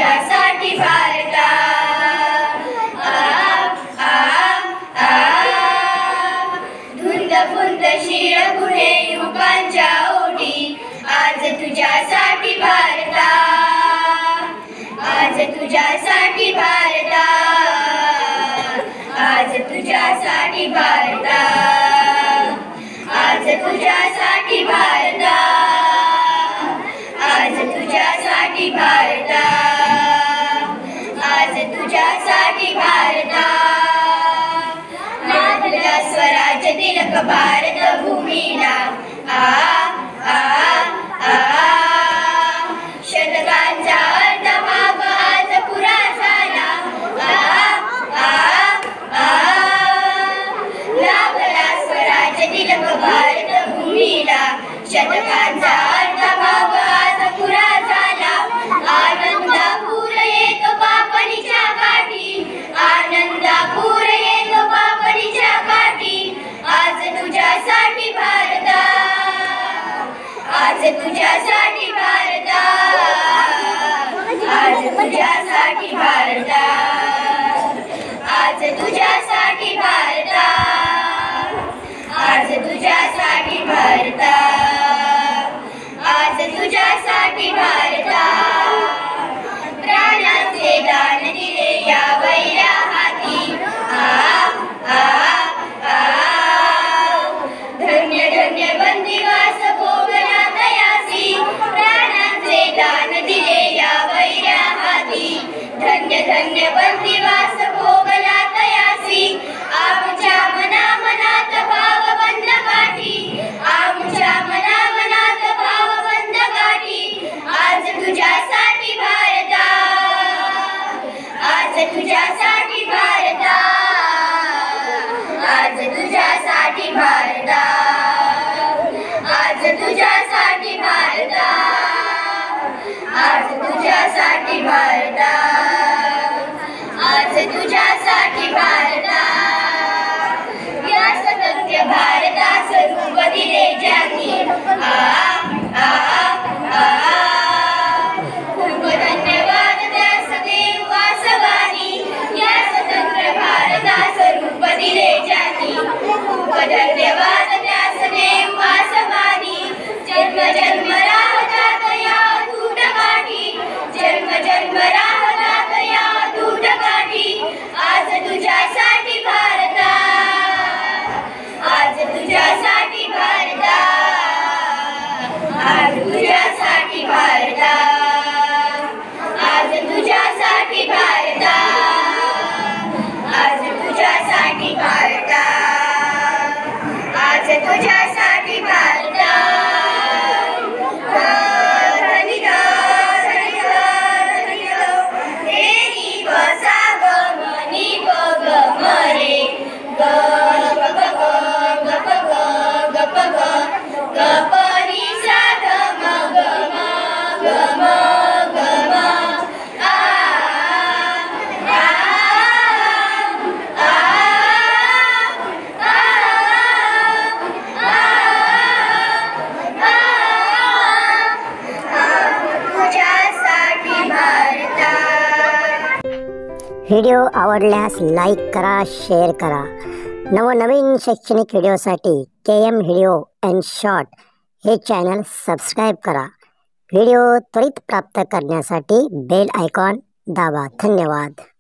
तुझ्यासाठी भारता धुंद फुंद शिळ पुढे युवकांच्या ओढी आज तुझ्यासाठी भारता आज तुझ्यासाठी भारता आज तुझ्यासाठी भारता आज तुझ्यासाठी भारता आज तुझ्यासाठी भारता आज तुझ्यासाठी भारता नांदला स्वराज्य तिलक भारत भूमीला शतकांचा अर्धभाग आज पुरा झाला लागला स्वराज्य तिलक भारत भूमीला शतकांचा अर्धभाग आज पुरा झाला आनंदापूर येतो बापणीच्या काठी आनंदापूर येतो बापणीच्या काठी आज तुझ्यासाठी भारता आज तुझ्यासाठी भारता आज तुझ्यासाठी भारता आज तुझ्यासाठी भारता आज तुझ्यासाठी भारता आज तुझ्यासाठी भारता प्राणाचे दान दिले या वैऱ्या हाती धन्य धन्य बंदिवास भोगला तयासी प्राणाचे दान दिले या वैऱ्या हाती धन्य धन्य बंदिवास भोगला तयासी आमच्या मनामनात भाव बंद गाठी आमच्या मनामनात भाव बंद गाठी आज तुझ्यासाठी भारता आज तुझ्यासाठी भारता आज तुझ्यासाठी भारता आज तुझ्यासाठी भारता आज तुझ्यासाठी भारता आज तुझ्यासाठी भारता या स्वतंत्र भारतास रूप दिले ज्यांनी खूप धन्यवाद त्यास देव वासवानी या स्वतंत्र भारतास रूप दिले ज्यांनी खूप धन्यवाद त्यास देव वासवानी जन्म जन्म राहतात या अतूट गाठी जन्म जन्म राहतात या अतूट गाठी आज तुझ्यासाठी भारता आज तुझ्यासाठी भारता आज तुझ्यासाठी भारता आज तुझ्यासाठी भारता आज तुझ्यासाठी भारता आज तुझ्यासाठी भारता व्हिडिओ आवडल्यास लाईक करा, शेअर करा. नवनवीन शैक्षणिक व्हिडिओसाठी KM व्हिडिओ अँड शॉर्ट हे चॅनल सबस्क्राईब करा. व्हिडिओ त्वरित प्राप्त करण्यासाठी बेल आयकॉन दाबा. धन्यवाद.